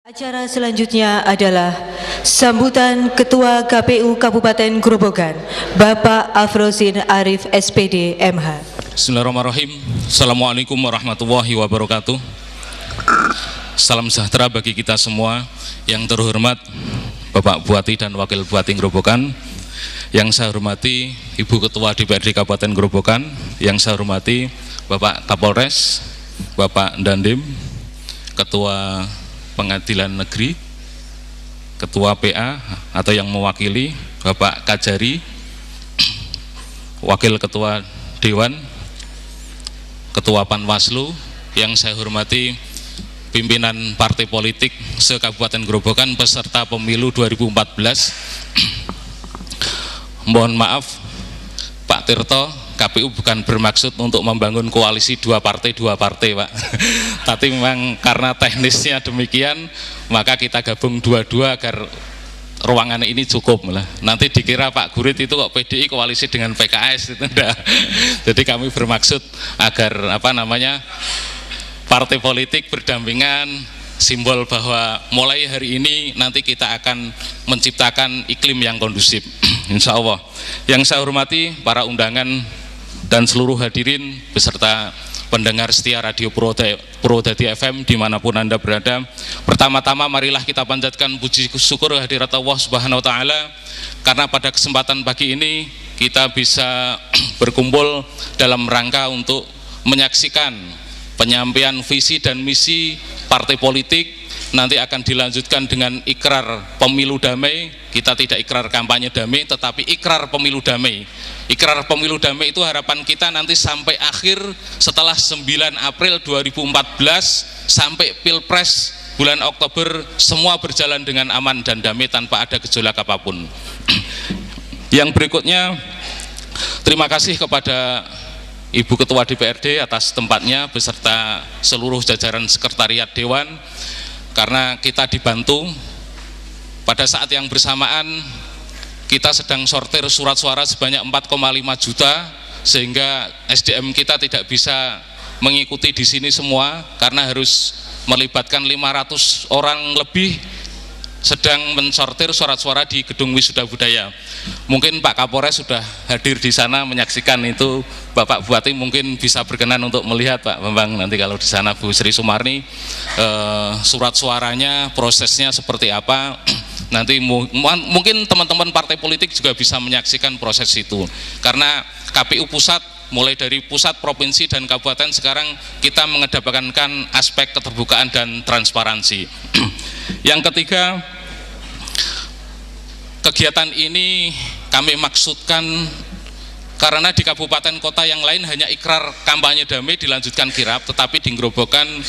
Acara selanjutnya adalah sambutan Ketua KPU Kabupaten Grobogan, Bapak Afrozin Arif SPD MH. Bismillahirrahmanirrahim. Assalamualaikum warahmatullahi wabarakatuh. Salam sejahtera bagi kita semua. Yang terhormat Bapak Bupati dan Wakil Bupati Grobogan, yang saya hormati Ibu Ketua DPRD Kabupaten Grobogan, yang saya hormati Bapak Kapolres, Bapak Dandim, Ketua Pengadilan Negeri, Ketua PA atau yang mewakili Bapak Kajari, Wakil Ketua Dewan, Ketua Panwaslu, yang saya hormati pimpinan partai politik se-Kabupaten Grobogan peserta pemilu 2014. Mohon maaf Pak Tirto, KPU bukan bermaksud untuk membangun koalisi dua partai Pak, tapi memang karena teknisnya demikian maka kita gabung dua-dua agar ruangan ini cukup lah. Nanti dikira Pak Gurit itu kok PDI koalisi dengan PKS itu enggak. Jadi kami bermaksud agar partai politik berdampingan, simbol bahwa mulai hari ini nanti kita akan menciptakan iklim yang kondusif, insya Allah. Yang saya hormati para undangan dan seluruh hadirin beserta pendengar setia Radio Purwodadi FM dimanapun Anda berada. Pertama-tama marilah kita panjatkan puji syukur hadirat Allah Subhanahu wa Ta'ala, karena pada kesempatan pagi ini kita bisa berkumpul dalam rangka untuk menyaksikan penyampaian visi dan misi partai politik. Nanti akan dilanjutkan dengan ikrar pemilu damai. Kita tidak ikrar kampanye damai, tetapi ikrar pemilu damai. Ikrar pemilu damai itu harapan kita nanti sampai akhir, setelah 9 April 2014 sampai Pilpres bulan Oktober, semua berjalan dengan aman dan damai tanpa ada gejolak apapun. Yang berikutnya, terima kasih kepada Ibu Ketua DPRD atas tempatnya beserta seluruh jajaran sekretariat Dewan, karena kita dibantu pada saat yang bersamaan. Kita sedang sortir surat suara sebanyak 4,5 juta, sehingga SDM kita tidak bisa mengikuti di sini semua karena harus melibatkan 500 orang lebih sedang mensortir surat suara di Gedung Wisuda Budaya. Mungkin Pak Kapolres sudah hadir di sana menyaksikan itu. Bapak Bupati mungkin bisa berkenan untuk melihat Pak Bambang nanti kalau di sana, Bu Sri Sumarni, surat suaranya, prosesnya seperti apa. Nanti mungkin teman-teman partai politik juga bisa menyaksikan proses itu, karena KPU pusat, mulai dari pusat, provinsi, dan kabupaten, sekarang kita mengedepankan aspek keterbukaan dan transparansi. Yang ketiga, kegiatan ini kami maksudkan karena di kabupaten kota yang lain hanya ikrar kampanye damai dilanjutkan kirap, tetapi di Grobogan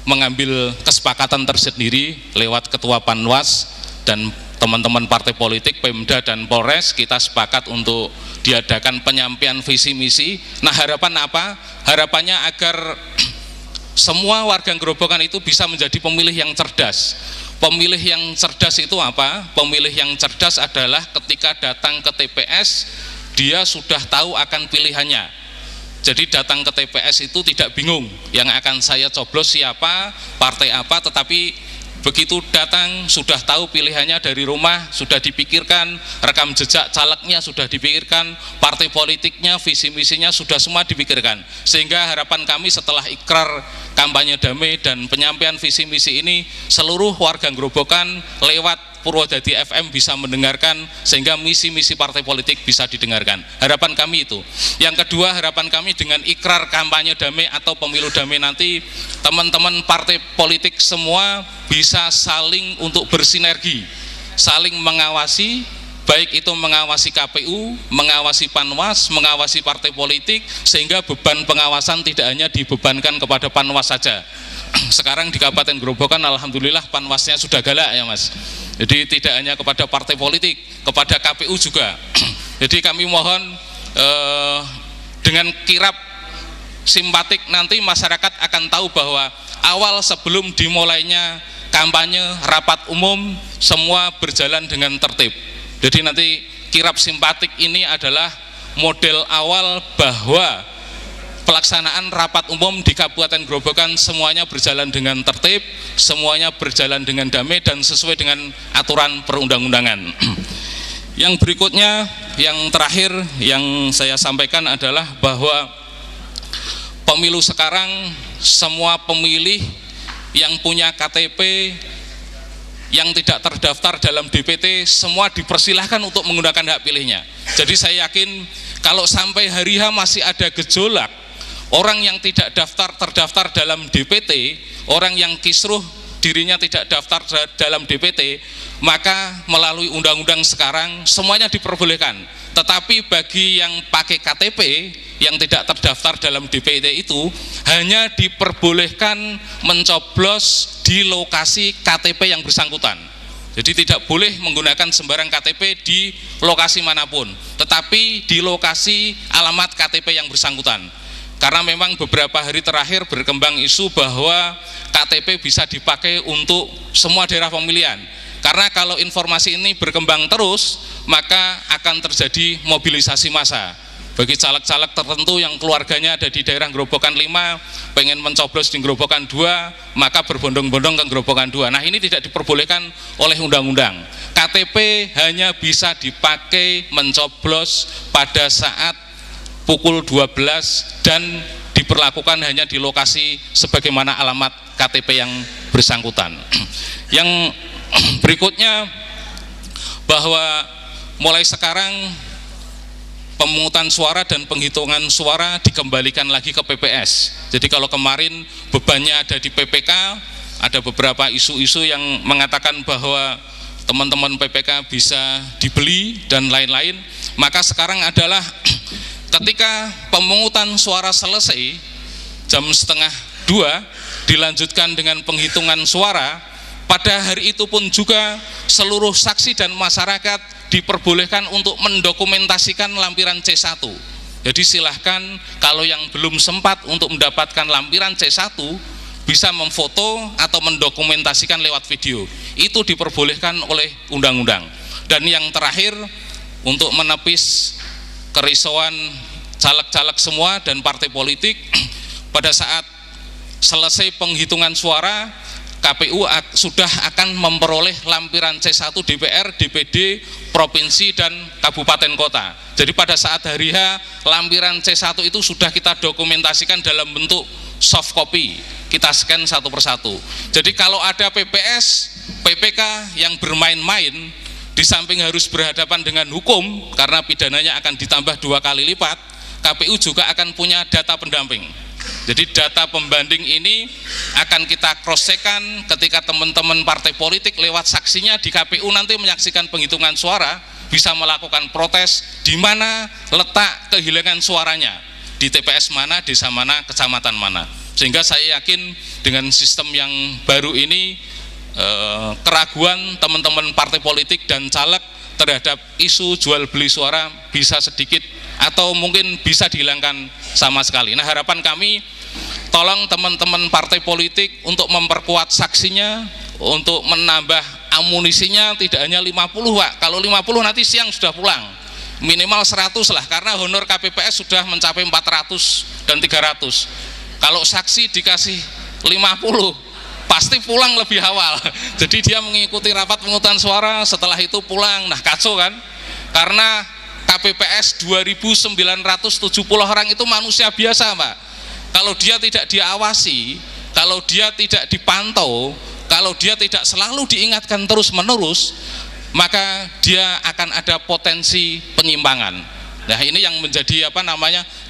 mengambil kesepakatan tersendiri lewat Ketua Panwas dan teman-teman partai politik, Pemda dan Polres. Kita sepakat untuk diadakan penyampaian visi misi. Nah, harapan apa? Harapannya agar semua warga Grobogan itu bisa menjadi pemilih yang cerdas. Pemilih yang cerdas itu apa? Pemilih yang cerdas adalah ketika datang ke TPS dia sudah tahu akan pilihannya. Jadi datang ke TPS itu tidak bingung yang akan saya coblos siapa, partai apa, tetapi begitu datang sudah tahu pilihannya dari rumah, sudah dipikirkan, rekam jejak calegnya sudah dipikirkan, partai politiknya, visi misinya sudah semua dipikirkan. Sehingga harapan kami setelah ikrar kampanye damai dan penyampaian visi misi ini, seluruh warga Grobogan lewat Purwodadi FM bisa mendengarkan, sehingga misi-misi partai politik bisa didengarkan. Harapan kami itu. Yang kedua, harapan kami dengan ikrar kampanye damai atau pemilu damai nanti, teman-teman partai politik semua bisa saling untuk bersinergi, saling mengawasi, baik itu mengawasi KPU, mengawasi Panwas, mengawasi partai politik, sehingga beban pengawasan tidak hanya dibebankan kepada Panwas saja. Sekarang di Kabupaten Grobogan alhamdulillah Panwasnya sudah galak ya Mas. Jadi tidak hanya kepada partai politik, kepada KPU juga. Jadi kami mohon dengan kirap simpatik nanti masyarakat akan tahu bahwa awal sebelum dimulainya kampanye rapat umum semua berjalan dengan tertib. Jadi nanti kirap simpatik ini adalah model awal bahwa pelaksanaan rapat umum di Kabupaten Grobogan semuanya berjalan dengan tertib, semuanya berjalan dengan damai dan sesuai dengan aturan perundang-undangan. Yang berikutnya, yang terakhir yang saya sampaikan adalah bahwa pemilu sekarang semua pemilih yang punya KTP yang tidak terdaftar dalam DPT semua dipersilahkan untuk menggunakan hak pilihnya. Jadi saya yakin kalau sampai hari H masih ada gejolak orang yang tidak terdaftar dalam DPT, orang yang kisruh dirinya tidak daftar dalam DPT, maka melalui undang-undang sekarang semuanya diperbolehkan. Tetapi bagi yang pakai KTP yang tidak terdaftar dalam DPT itu hanya diperbolehkan mencoblos di lokasi KTP yang bersangkutan. Jadi tidak boleh menggunakan sembarang KTP di lokasi manapun, tetapi di lokasi alamat KTP yang bersangkutan. Karena memang beberapa hari terakhir berkembang isu bahwa KTP bisa dipakai untuk semua daerah pemilihan. Karena kalau informasi ini berkembang terus, maka akan terjadi mobilisasi massa. Bagi caleg-caleg tertentu yang keluarganya ada di daerah Grobogan 5, pengen mencoblos di Grobogan 2, maka berbondong-bondong ke Grobogan 2. Nah, ini tidak diperbolehkan oleh undang-undang. KTP hanya bisa dipakai mencoblos pada saat pukul 12 dan diperlakukan hanya di lokasi sebagaimana alamat KTP yang bersangkutan. Yang berikutnya, bahwa mulai sekarang pemungutan suara dan penghitungan suara dikembalikan lagi ke PPS. Jadi kalau kemarin bebannya ada di PPK, ada beberapa isu-isu yang mengatakan bahwa teman-teman PPK bisa dibeli dan lain-lain, maka sekarang adalah ketika pemungutan suara selesai jam 1:30 dilanjutkan dengan penghitungan suara, pada hari itu pun juga seluruh saksi dan masyarakat diperbolehkan untuk mendokumentasikan lampiran C1. Jadi silahkan kalau yang belum sempat untuk mendapatkan lampiran C1 bisa memfoto atau mendokumentasikan lewat video. Itu diperbolehkan oleh undang-undang. Dan yang terakhir, untuk menepis kerisauan caleg-caleg semua dan partai politik, pada saat selesai penghitungan suara, KPU sudah akan memperoleh lampiran C1 DPR, DPD, provinsi dan kabupaten kota. Jadi pada saat hari H, lampiran C1 itu sudah kita dokumentasikan dalam bentuk soft copy, kita scan satu persatu. Jadi kalau ada PPS, PPK yang bermain-main, di samping harus berhadapan dengan hukum karena pidananya akan ditambah 2 kali lipat, KPU juga akan punya data pendamping. Jadi data pembanding ini akan kita cross-checkkan ketika teman-teman partai politik lewat saksinya di KPU nanti menyaksikan penghitungan suara, bisa melakukan protes di mana letak kehilangan suaranya, di TPS mana, desa mana, kecamatan mana. Sehingga saya yakin dengan sistem yang baru ini, keraguan teman-teman partai politik dan caleg terhadap isu jual beli suara bisa sedikit atau mungkin bisa dihilangkan sama sekali. Nah, harapan kami, tolong teman-teman partai politik untuk memperkuat saksinya, untuk menambah amunisinya, tidak hanya 50 Pak. Kalau 50 nanti siang sudah pulang, minimal 100 lah, karena honor KPPS sudah mencapai 400 dan 300. Kalau saksi dikasih 50, pasti pulang lebih awal. Jadi dia mengikuti rapat pemungutan suara, setelah itu pulang. Nah, kacau kan? Karena KPPS 2.970 orang itu manusia biasa, Pak. Kalau dia tidak diawasi, kalau dia tidak dipantau, kalau dia tidak selalu diingatkan terus-menerus, maka dia akan ada potensi penyimpangan. Nah, ini yang menjadi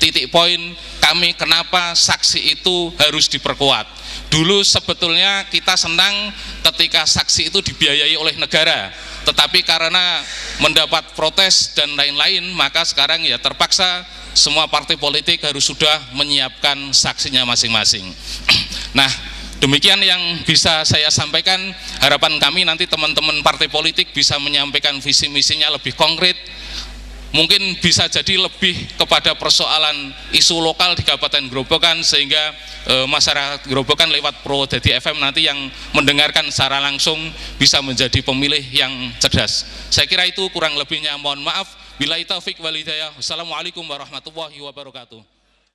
titik poin kami kenapa saksi itu harus diperkuat. Dulu sebetulnya kita senang ketika saksi itu dibiayai oleh negara, tetapi karena mendapat protes dan lain-lain, maka sekarang ya terpaksa semua partai politik harus sudah menyiapkan saksinya masing-masing. Nah, demikian yang bisa saya sampaikan. Harapan kami nanti teman-teman partai politik bisa menyampaikan visi misinya lebih konkret, mungkin bisa jadi lebih kepada persoalan isu lokal di Kabupaten Grobogan, sehingga masyarakat Grobogan lewat Purwodadi FM nanti yang mendengarkan secara langsung bisa menjadi pemilih yang cerdas. Saya kira itu, kurang lebihnya mohon maaf. Billahi taufik wal hidayah. Wassalamualaikum warahmatullahi wabarakatuh.